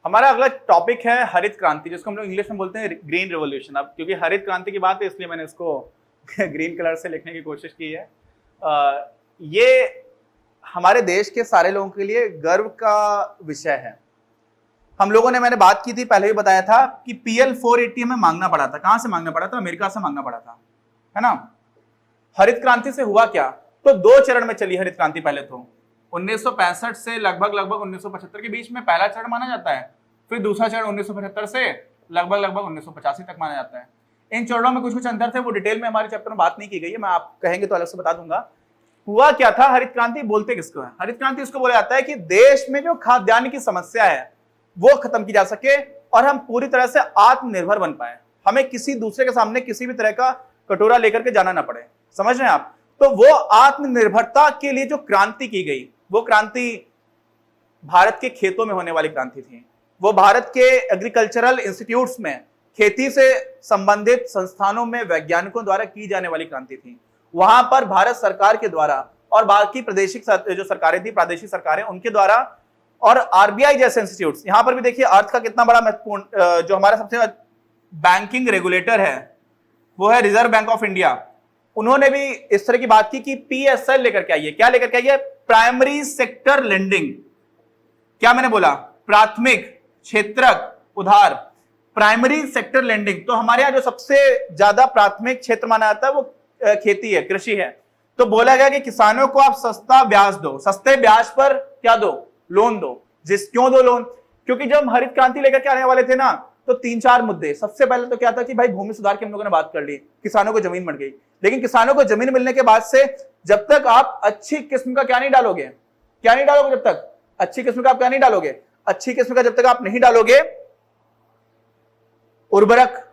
हमारा अगला टॉपिक है हरित क्रांति, जिसको हम लोग इंग्लिश में बोलते हैं ग्रीन रिवॉल्यूशन। अब क्योंकि हरित क्रांति की बात है इसलिए मैंने इसको ग्रीन कलर से लिखने की कोशिश की है। ये हमारे देश के सारे लोगों के लिए गर्व का विषय है। हम लोगों ने, मैंने बात की थी, पहले भी बताया था कि PL 480 हमें मांगना पड़ा था। कहां से मांगना पड़ा था? अमेरिका से मांगना पड़ा था, है ना। हरित क्रांति से हुआ क्या? तो 2 चरण में चली हरित क्रांति। पहले तो 1965 से लगभग 1975 के बीच में पहला चरण माना जाता है। फिर दूसरा चरण 1975 से लगभग 1985 तक माना जाता है। इन चरणों में कुछ कुछ अंतर थे, वो डिटेल में हमारे चैप्टर में बात नहीं की गई है, मैं आप कहेंगे तो अलग से बता दूंगा। हुआ क्या था? हरित क्रांति बोलते किसको है? हरित क्रांति इसको बोला जाता है कि देश में जो खाद्यान्न की समस्या है वो खत्म की जा सके और हम पूरी तरह से आत्मनिर्भर बन पाए। हमें किसी दूसरे के सामने किसी भी तरह का कटोरा लेकर के जाना ना पड़े। समझ रहे हैं आप? तो वो आत्मनिर्भरता के लिए जो क्रांति की गई, वो क्रांति भारत के खेतों में होने वाली क्रांति थी। वो भारत के एग्रीकल्चरल इंस्टीट्यूट्स में, खेती से संबंधित संस्थानों में वैज्ञानिकों द्वारा की जाने वाली क्रांति थी। वहां पर भारत सरकार के द्वारा और बाकी प्रादेशिक जो सरकारें थी, प्रादेशिक सरकारें, उनके द्वारा, और RBI जैसे इंस्टीट्यूट्स। यहां पर भी देखिए अर्थ का कितना बड़ा महत्वपूर्ण, जो हमारा सबसे बैंकिंग रेगुलेटर है वो है रिजर्व बैंक ऑफ इंडिया। उन्होंने भी इस तरह की बात की कि PSL लेकर के आइए। क्या लेकर के आइए? Primary sector lending. क्या मैंने बोला? प्राथमिक क्षेत्रक उधार, प्राइमरी सेक्टर लेंडिंग। तो हमारे यहाँ जो सबसे ज्यादा प्राथमिक क्षेत्र माना जाता है वो खेती है, कृषि है। तो बोला गया कि किसानों को आप सस्ता ब्याज दो, सस्ते ब्याज पर क्या दो? लोन दो। क्यों दो लोन? क्योंकि जब हम हरित क्रांति लेकर के आने वाले थे ना, तो 3-4 मुद्दे। सबसे पहले तो क्या था कि भाई भूमि सुधार की हम लोगों ने बात कर ली, किसानों को जमीन मिल गई। लेकिन किसानों को जमीन मिलने के बाद से जब तक आप अच्छी किस्म का क्या नहीं डालोगे, जब तक अच्छी किस्म का आप क्या नहीं डालोगे, अच्छी किस्म का जब तक आप नहीं डालोगे उर्वरक,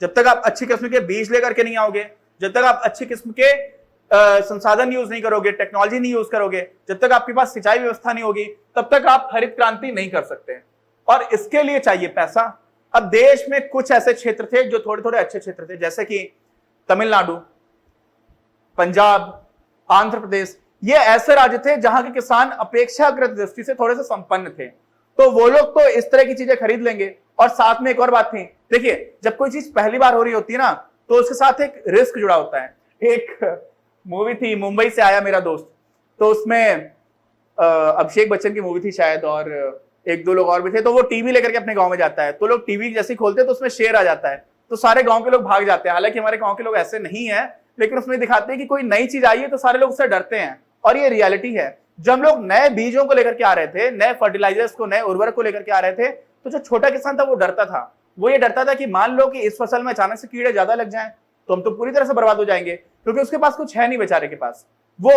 जब तक आप अच्छी किस्म के बीज लेकर के नहीं आओगे, जब तक आप अच्छी किस्म के संसाधन यूज नहीं करोगे, टेक्नोलॉजी नहीं यूज करोगे, जब तक आपके पास सिंचाई व्यवस्था नहीं होगी, तब तक आप हरित क्रांति नहीं कर सकते। और इसके लिए चाहिए पैसा। अब देश में कुछ ऐसे क्षेत्र थे जो थोड़े थोड़े अच्छे क्षेत्र थे, जैसे कि तमिलनाडु, पंजाब, आंध्र प्रदेश। ये ऐसे राज्य थे जहां के किसान अपेक्षाकृत दृष्टि से थोड़े से संपन्न थे। तो वो लोग तो इस तरह की चीजें खरीद लेंगे। और साथ में एक और बात थी, देखिए जब कोई चीज पहली बार हो रही होती है ना, तो उसके साथ एक रिस्क जुड़ा होता है। एक मूवी थी, मुंबई से आया मेरा दोस्त, तो उसमें अभिषेक बच्चन की मूवी थी शायद, और 1-2 लोग और भी थे। तो वो टीवी लेकर के अपने गांव में जाता है, तो लोग टीवी जैसे खोलते हैं तो उसमें शेर आ जाता है, तो सारे गांव के लोग भाग जाते हैं। हालांकि हमारे गांव के लोग ऐसे नहीं है, लेकिन उसमें दिखाते हैं कि कोई नई चीज आई है तो सारे लोग उससे डरते हैं। और ये रियलिटी है। जब हम लोग नए बीजों को लेकर के आ रहे थे, नए फर्टिलाइजर्स को, नए उर्वरक को लेकर के आ रहे थे, तो जो छोटा किसान था वो डरता था। वो ये डरता था कि मान लो कि इस फसल में अचानक से कीड़े ज्यादा लग जाएं तो हम तो पूरी तरह से बर्बाद हो जाएंगे, क्योंकि उसके पास कुछ है नहीं बेचारे के पास। वो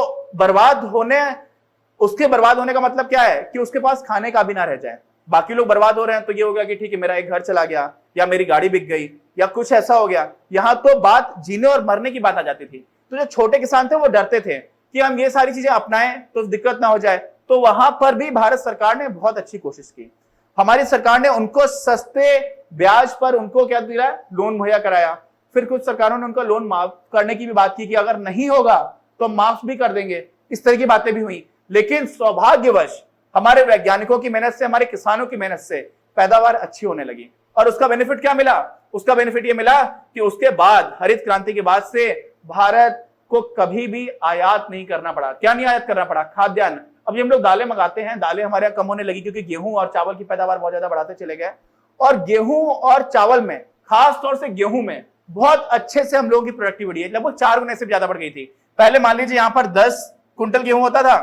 उसके बर्बाद होने का मतलब क्या है कि उसके पास खाने का भी ना रह जाए। बाकी लोग बर्बाद हो रहे हैं तो ये हो गया कि ठीक है मेरा एक घर चला गया, या मेरी गाड़ी बिक गई, या कुछ ऐसा हो गया। यहाँ तो बात जीने और मरने की बात आ जाती थी। तो जो छोटे किसान थे वो डरते थे कि हम ये सारी चीजें अपनाएं तो दिक्कत ना हो जाए। तो वहां पर भी भारत सरकार ने बहुत अच्छी कोशिश की। हमारी सरकार ने उनको सस्ते ब्याज पर उनको क्या दिया? लोन मुहैया कराया। फिर कुछ सरकारों ने उनका लोन माफ करने की भी बात की कि अगर नहीं होगा तो माफ भी कर देंगे। इस तरह की बातें भी हुई। लेकिन सौभाग्यवश हमारे वैज्ञानिकों की मेहनत से, हमारे किसानों की मेहनत से पैदावार अच्छी होने लगी। और उसका बेनिफिट क्या मिला? उसका बेनिफिट ये मिला कि उसके बाद, हरित क्रांति के बाद से भारत को कभी भी आयात नहीं करना पड़ा। क्या नहीं आयात करना पड़ा? खाद्यान्न। अभी हम लोग दालें मंगाते हैं, दालें हमारे यहाँ कम होने लगी क्योंकि गेहूं और चावल की पैदावार बहुत ज्यादा बढ़ाते चले गए। और गेहूं और चावल में, खास तौर से गेहूं में बहुत अच्छे से हम लोगों की प्रोडक्टिविटी है, लगभग 4 गुने से ज्यादा बढ़ गई थी। पहले मान लीजिए यहाँ पर 10 कुंटल गेहूं होता था,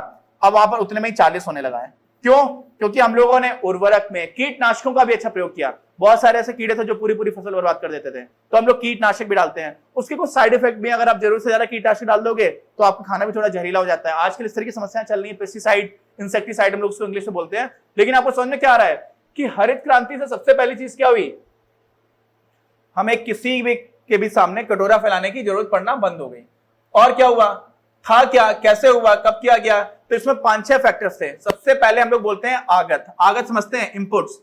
अब वहां पर उतने में ही 40 होने लगा है। क्यों? क्योंकि हम लोगों ने उर्वरक में कीटनाशकों का भी अच्छा प्रयोग किया। बहुत सारे ऐसे कीड़े थे जो पूरी पूरी फसल बर्बाद कर देते थे, तो हम लोग कीटनाशक भी डालते हैं। उसके कुछ साइड इफेक्ट भी, अगर आप जरूरत से ज्यादा कीटनाशक डाल दोगे तो आपका खाना भी थोड़ा जहरीला हो जाता है। आजकल इस तरह की समस्याएं चल रही है, पेस्टिसाइड, इंसेक्टिसाइड हम लोग उसको इंग्लिश में बोलते हैं। लेकिन आपको समझ में क्या आ रहा है कि हरित क्रांति से सबसे पहली चीज क्या हुई? हमें किसी भी के भी सामने कटोरा फैलाने की जरूरत पड़ना बंद हो गई। और क्या हुआ? था क्या? कैसे हुआ? कब किया गया? तो इसमें 5-6 फैक्टर्स थे। सबसे पहले हम लोग बोलते हैं आगत। आगत समझते हैं? इनपुट्स।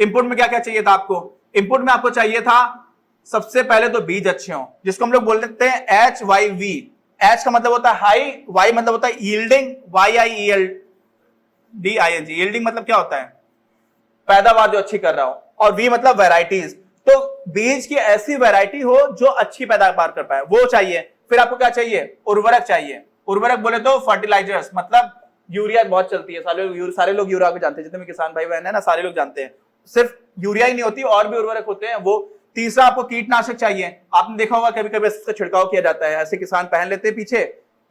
इनपुट में क्या क्या चाहिए था आपको? इनपुट में आपको चाहिए था सबसे पहले तो बीज अच्छे हों, जिसको हम लोग बोल देते हैं HYV, एच का मतलब होता है हाई, वाई मतलब होता है यील्डिंग, YIELDING, यील्डिंग मतलब क्या होता है, पैदावार जो अच्छी कर रहा हो, और वी मतलब वैरायटीज, तो बीज की ऐसी वैरायटी हो जो अच्छी पैदावार कर पाए, वो चाहिए। फिर आपको क्या चाहिए, उर्वरक चाहिए। उर्वरक बोले तो फर्टिलाइजर्स, मतलब यूरिया बहुत चलती है, सारे लोग यूरिया को जानते हैं, जितने भी किसान भाई बहन है ना सारे लोग जानते हैं। सिर्फ यूरिया ही नहीं होती, और भी उर्वरक होते हैं वो। तीसरा आपको कीटनाशक चाहिए। आपने देखा होगा कभी कभी इसका छिड़काव किया जाता है, ऐसे किसान पहन लेते हैं पीछे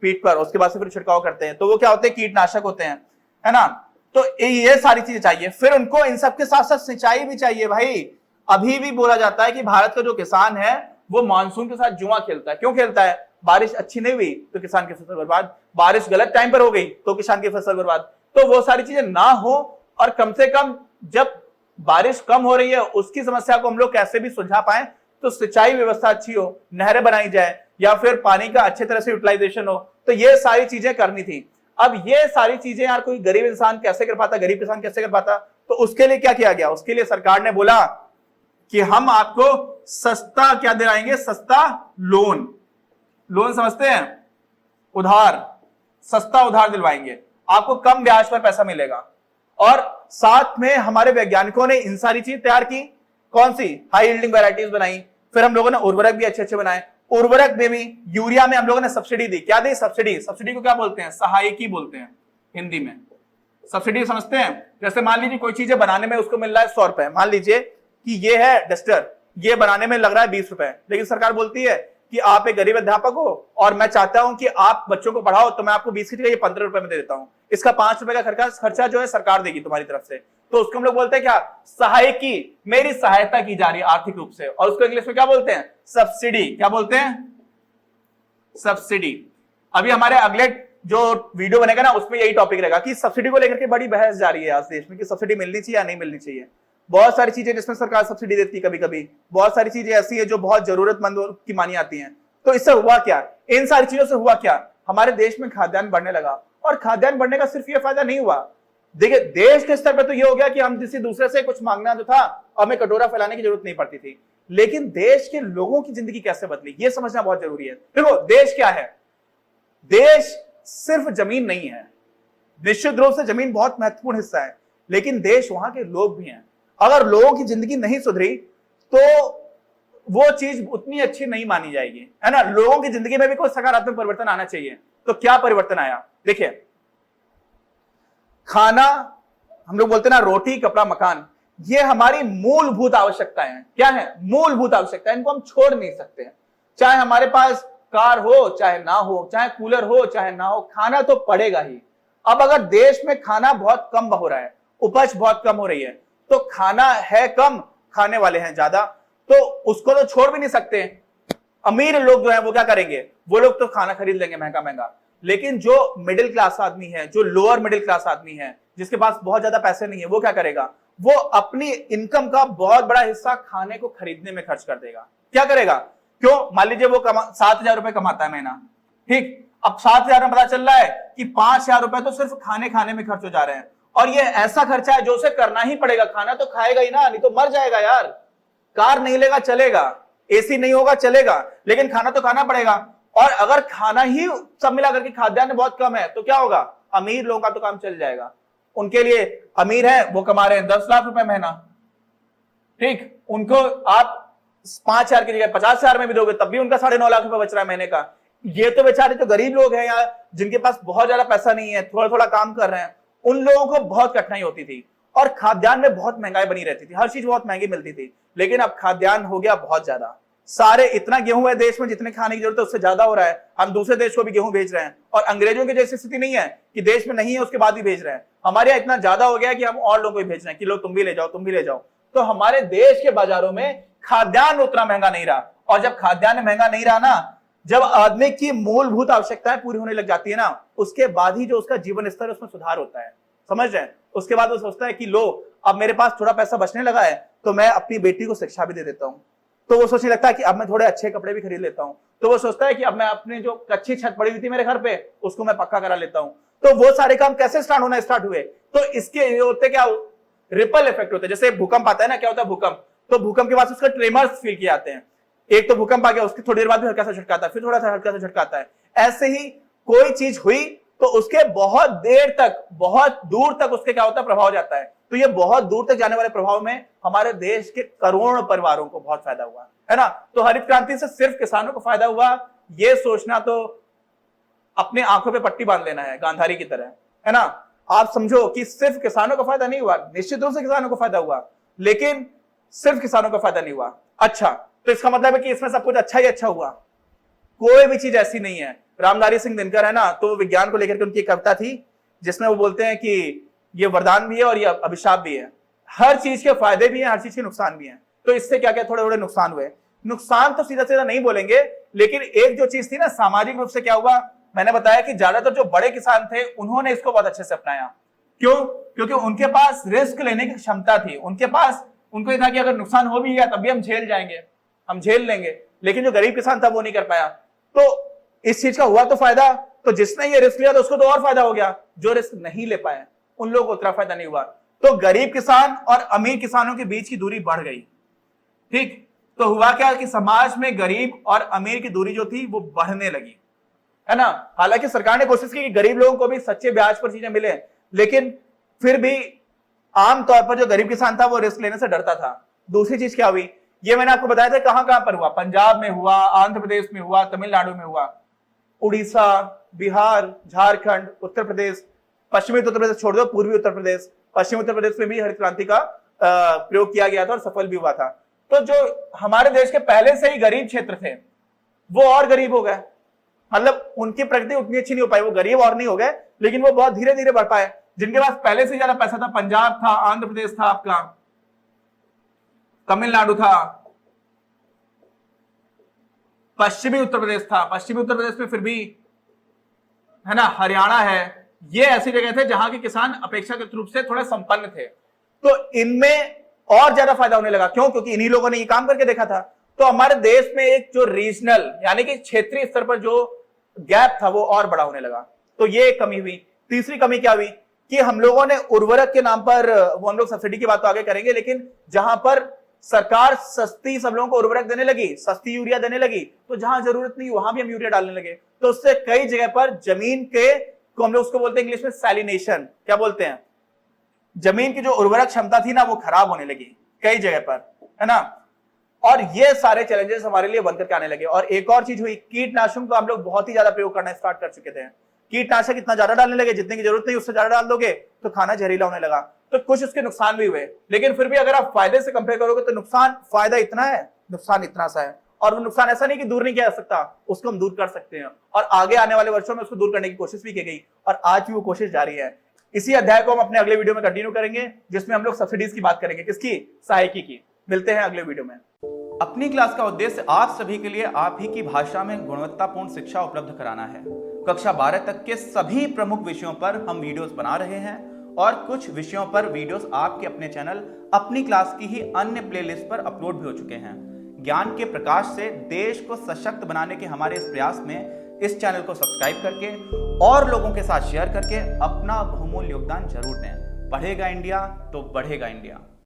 पीठ पर, उसके बाद से फिर छिड़काव करते हैं, तो वो क्या होते हैं, कीटनाशक होते हैं, है ना। तो ये सारी चीजें चाहिए। फिर उनको इन सबके साथ साथ सिंचाई भी चाहिए भाई। अभी भी बोला जाता है कि भारत का जो किसान है वो मानसून के साथ जुआ खेलता है। क्यों खेलता है, बारिश अच्छी नहीं हुई तो किसान की फसल बर्बाद, बारिश गलत टाइम पर हो गई तो किसान की फसल बर्बाद। तो वो सारी चीजें ना हो, और कम से कम जब बारिश कम हो रही है उसकी समस्या को हम लोग कैसे भी सुलझा पाए, तो सिंचाई व्यवस्था अच्छी हो, नहरें बनाई जाए, या फिर पानी का अच्छे तरह से यूटिलाइजेशन हो। तो ये सारी चीजें करनी थी। अब ये सारी चीजें यार कोई गरीब इंसान कैसे कर पाता, गरीब किसान कैसे कर पाता। तो उसके लिए क्या किया गया, उसके लिए सरकार ने बोला कि हम आपको सस्ता क्या दिलाएंगे, सस्ता लोन। लोन समझते हैं, उधार, सस्ता उधार दिलवाएंगे आपको, कम ब्याज पर पैसा मिलेगा। और साथ में हमारे वैज्ञानिकों ने इन सारी चीज तैयार की, कौन सी, हाई यील्डिंग वैरायटीज बनाई। फिर हम लोगों ने उर्वरक भी अच्छे अच्छे बनाए। उर्वरक में भी, यूरिया में हम लोगों ने सब्सिडी दी। क्या दी, सब्सिडी। सब्सिडी को क्या बोलते हैं, सहायकी बोलते हैं हिंदी में। सब्सिडी समझते हैं, जैसे मान लीजिए कोई चीजें बनाने में उसको मिल रहा है 100 रुपए, मान लीजिए कि ये है डस्टर, ये बनाने में लग रहा है 20 रुपए, लेकिन सरकार बोलती है कि आप एक गरीब अध्यापक हो और मैं चाहता हूं कि आप बच्चों को पढ़ाओ, तो मैं आपको 20 की जगह ये 15 रुपए में दे देता हूं, इसका 5 रुपए का खर्चा जो है सरकार देगी तुम्हारी तरफ से। तो उसको हम लोग बोलते हैं क्या, सहायकी, मेरी सहायता की जा रही है आर्थिक रूप से, और उसको इंग्लिश में क्या बोलते हैं, सब्सिडी। क्या बोलते हैं, सब्सिडी। अभी हमारे अगले जो वीडियो बनेगा ना उसमें यही टॉपिक रहेगा कि सब्सिडी को लेकर के बड़ी बहस जा रही है आज देश में कि सब्सिडी मिलनी चाहिए या नहीं मिलनी चाहिए। बहुत सारी चीजें जिसमें सरकार सब्सिडी देती है कभी कभी, बहुत सारी चीजें ऐसी है जो बहुत जरूरतमंदों की मानी आती हैं। तो इससे हुआ क्या, इन सारी चीजों से हुआ क्या, हमारे देश में खाद्यान्न बढ़ने लगा। और खाद्यान्न बढ़ने का सिर्फ ये फायदा नहीं हुआ, देखिए देश के स्तर पर तो ये हो गया कि हम किसी दूसरे से कुछ मांगना जो था हमें कटोरा फैलाने की जरूरत नहीं पड़ती थी, लेकिन देश के लोगों की जिंदगी कैसे बदली ये समझना बहुत जरूरी है। देखो देश क्या है, देश सिर्फ जमीन नहीं है, निश्चित रूप से जमीन बहुत महत्वपूर्ण हिस्सा है, लेकिन देश वहां के लोग भी हैं। अगर लोगों की जिंदगी नहीं सुधरी तो वो चीज उतनी अच्छी नहीं मानी जाएगी, है ना। लोगों की जिंदगी में भी कोई सकारात्मक परिवर्तन आना चाहिए। तो क्या परिवर्तन आया, देखिए खाना, हम लोग बोलते हैं ना रोटी कपड़ा मकान, ये हमारी मूलभूत आवश्यकताएं हैं। क्या है, मूलभूत आवश्यकताएं, इनको हम छोड़ नहीं सकते। चाहे हमारे पास कार हो चाहे ना हो, चाहे कूलर हो चाहे ना हो, खाना तो पड़ेगा ही। अब अगर देश में खाना बहुत कम हो रहा है, उपज बहुत कम हो रही है, तो खाना है कम, खाने वाले हैं ज्यादा, तो उसको तो छोड़ भी नहीं सकते। अमीर लोग जो है वो क्या करेंगे, वो लोग तो खाना खरीद लेंगे महंगा महंगा, लेकिन जो मिडिल क्लास आदमी है, जो लोअर मिडिल क्लास आदमी है, जिसके पास बहुत ज्यादा पैसे नहीं है, वो क्या करेगा, वो अपनी इनकम का बहुत बड़ा हिस्सा खाने को खरीदने में खर्च कर देगा। क्या करेगा, क्यों, मान लीजिए वो 7,000 रुपए कमाता है महीना, ठीक, अब 7,000 में पता चल रहा है कि 5,000 रुपए तो सिर्फ खाने खाने में खर्च हो जा रहे हैं, और ये ऐसा खर्चा है जो उसे करना ही पड़ेगा। खाना तो खाएगा ही ना, नहीं तो मर जाएगा यार। कार नहीं लेगा चलेगा, एसी नहीं होगा चलेगा, लेकिन खाना तो खाना पड़ेगा। और अगर खाना ही सब मिला करके खाद्यान्न बहुत कम है तो क्या होगा, अमीर लोगों का तो काम चल जाएगा। उनके लिए अमीर है, वो कमा रहे हैं 10 लाख रुपए महीना, ठीक, उनको आप 5,000 की जगह 50,000 में भी दोगे तब भी उनका 9.5 लाख रुपए बच रहा है महीने का। ये तो बेचारे जो गरीब लोग हैं यार, जिनके पास बहुत ज्यादा पैसा नहीं है, थोड़ा थोड़ा काम कर रहे हैं, उन लोगों को बहुत कठिनाई होती थी। और खाद्यान्न में बहुत महंगाई बनी रहती थी, हर चीज बहुत महंगी मिलती थी। लेकिन अब खाद्यान्न हो गया बहुत ज्यादा, सारे इतना गेहूं है देश में जितने खाने की जरूरत है उससे ज्यादा हो रहा है। हम दूसरे देश को भी गेहूं भेज रहे हैं, और अंग्रेजों की जैसी स्थिति नहीं है कि देश में नहीं है उसके बाद भी भेज रहे हैं। हमारे यहाँ इतना ज्यादा हो गया है कि हम और लोगों को भी भेज रहे हैं कि लो तुम भी ले जाओ, तुम भी ले जाओ। तो हमारे देश के बाजारों में खाद्यान्न उतना महंगा नहीं रहा। और जब खाद्यान्न महंगा नहीं रहा ना, जब आदमी की मूलभूत आवश्यकताएं पूरी होने लग जाती है ना, उसके बाद ही जो उसका जीवन स्तर उसमें सुधार होता है, समझ रहे हैं। उसके बाद वो सोचता है कि लो अब मेरे पास थोड़ा पैसा बचने लगा है तो मैं अपनी बेटी को शिक्षा भी दे देता हूं। तो वो सोचने लगता है कि अब मैं थोड़े अच्छे कपड़े भी खरीद लेता हूं। तो वो सोचता है कि अब मैं अपनी जो कच्ची छत पड़ी हुई थी मेरे घर पे उसको मैं पक्का करा लेता हूं। तो वो सारे काम कैसे स्टार्ट हुए, तो इसके होते क्या, रिपल इफेक्ट होते हैं। जैसे भूकंप आता है ना, क्या होता है भूकंप, तो भूकंप के बाद उसका ट्रेमर्स फील किए जाते हैं। एक तो भूकंप आ गया, उसकी थोड़ी देर बाद भी हल्का सा झटका आता है, फिर थोड़ा सा हल्का सा झटका आता है। ऐसे ही कोई चीज हुई तो उसके बहुत देर तक, बहुत दूर तक उसके क्या होता है, प्रभाव जाता है। तो ये बहुत दूर तक जाने वाले प्रभाव में हमारे देश के करोड़ों परिवारों को बहुत फायदा हुआ है ना। तो हरित क्रांति से सिर्फ किसानों को फायदा हुआ, ये सोचना तो अपने आंखों पे पट्टी बांध लेना है गांधारी की तरह, है ना। आप समझो कि सिर्फ किसानों को फायदा नहीं हुआ, निश्चित रूप से किसानों को फायदा हुआ, लेकिन सिर्फ किसानों को फायदा नहीं हुआ। अच्छा, तो इसका मतलब है कि इसमें सब कुछ अच्छा ही अच्छा हुआ? कोई भी चीज ऐसी नहीं है। रामधारी सिंह दिनकर है ना, तो विज्ञान को लेकर के उनकी कविता थी जिसमें वो बोलते हैं कि ये वरदान भी है और ये अभिशाप भी है। हर चीज के फायदे भी हैं, हर चीज के नुकसान भी हैं। तो इससे क्या क्या थोड़े थोड़े नुकसान हुए। नुकसान तो सीधा सीधा नहीं बोलेंगे, लेकिन एक जो चीज थी ना, सामाजिक रूप से क्या हुआ, मैंने बताया कि ज्यादातर जो बड़े किसान थे उन्होंने इसको बहुत अच्छे से अपनाया। क्यों? क्योंकि उनके पास रिस्क लेने की क्षमता थी, उनके पास, उनको ये था कि अगर नुकसान हो भी गया तब भी हम झेल जाएंगे, हम झेल लेंगे। लेकिन जो गरीब किसान था वो नहीं कर पाया। तो इस चीज का हुआ तो फायदा, तो जिसने ये रिस्क लिया तो उसको तो और फायदा हो गया। जो रिस्क नहीं ले पाए उन लोगों को उतना फायदा नहीं हुआ। तो गरीब किसान और अमीर किसानों के बीच की दूरी बढ़ गई। ठीक, तो हुआ क्या कि समाज में गरीब और अमीर की दूरी जो थी वो बढ़ने लगी, है ना। हालांकि सरकार ने कोशिश की कि गरीब लोगों को भी सच्चे ब्याज पर चीजें मिले, लेकिन फिर भी आमतौर पर जो गरीब किसान था वो रिस्क लेने से डरता था। दूसरी चीज क्या हुई, ये मैंने आपको बताया था कहां कहां पर हुआ। पंजाब में हुआ, आंध्र प्रदेश में हुआ, तमिलनाडु में हुआ, उड़ीसा, बिहार, झारखंड, उत्तर प्रदेश, पश्चिमी उत्तर प्रदेश छोड़ दो, पूर्वी उत्तर प्रदेश, पश्चिमी उत्तर प्रदेश में भी हरित क्रांति का प्रयोग किया गया था और सफल भी हुआ था। तो जो हमारे देश के पहले से ही गरीब क्षेत्र थे वो और गरीब हो गए। मतलब उनकी प्रगति उतनी अच्छी नहीं हो पाई, वो गरीब और नहीं हो गए, लेकिन वो बहुत धीरे धीरे बढ़ पाए। जिनके पास पहले से ज्यादा पैसा था, पंजाब था, आंध्र प्रदेश था, आपका तमिलनाडु था, पश्चिमी उत्तर प्रदेश था, पश्चिमी उत्तर प्रदेश में फिर भी, है ना, हरियाणा है, ये ऐसी जगह थे जहां के किसान अपेक्षाकृत रूप से थोड़े संपन्न थे। तो इनमें और ज्यादा फायदा होने लगा। क्यों? क्योंकि इन्हीं लोगों ने ये काम करके देखा था। तो हमारे देश में एक जो रीजनल यानी कि क्षेत्रीय स्तर पर जो गैप था वो और बड़ा होने लगा। तो ये एक कमी हुई। तीसरी कमी क्या हुई कि हम लोगों ने उर्वरक के नाम पर, वो हम लोग सब्सिडी की बात तो आगे करेंगे, लेकिन जहां पर सरकार सस्ती सब लोगों को उर्वरक देने लगी, सस्ती यूरिया देने लगी, तो जहां जरूरत नहीं वहां भी हम यूरिया डालने लगे। तो उससे कई जगह पर जमीन के, हम लोग उसको बोलते हैं इंग्लिश में सैलिनेशन, क्या बोलते हैं, जमीन की जो उर्वरक क्षमता थी ना वो खराब होने लगी कई जगह पर, है ना। और ये सारे चैलेंजेस हमारे लिए बनकर के आने लगे। और एक और चीज हुई, कीटनाशकों का हम लोग बहुत ही ज्यादा प्रयोग करना स्टार्ट कर चुके थे। कीटनाशक इतना ज्यादा डालने लगे, जितने की जरूरत नहीं उससे ज्यादा डाल दोगे तो खाना जहरीला होने लगा। तो कुछ उसके नुकसान भी हुए, लेकिन फिर भी अगर आप फायदे से कंपेयर करोगे तो नुकसान, फायदा इतना है, नुकसान इतना सा है। और वो नुकसान ऐसा नहीं कि दूर नहीं किया जा सकता, उसको हम दूर कर सकते हैं। और आगे आने वाले वर्षों में उसको दूर करने की कोशिश भी की गई और आज भी वो कोशिश जारी है। इसी अध्याय को हम अपने अगले वीडियो में कंटिन्यू करेंगे, जिसमें हम लोग सब्सिडीज की बात करेंगे। किसकी? सहायकी की। मिलते हैं अगले वीडियो में। अपनी क्लास का उद्देश्य आप सभी के लिए आप ही की भाषा में गुणवत्तापूर्ण शिक्षा उपलब्ध कराना है। कक्षा 12 तक के सभी प्रमुख विषयों पर हम वीडियोस बना रहे हैं और कुछ विषयों पर वीडियोस आपके अपने चैनल अपनी क्लास की ही अन्य प्लेलिस्ट पर अपलोड भी हो चुके हैं। ज्ञान के प्रकाश से देश को सशक्त बनाने के हमारे इस प्रयास में इस चैनल को सब्सक्राइब करके और लोगों के साथ शेयर करके अपना बहुमूल्य योगदान जरूर दें। पढ़ेगा इंडिया तो बढ़ेगा इंडिया।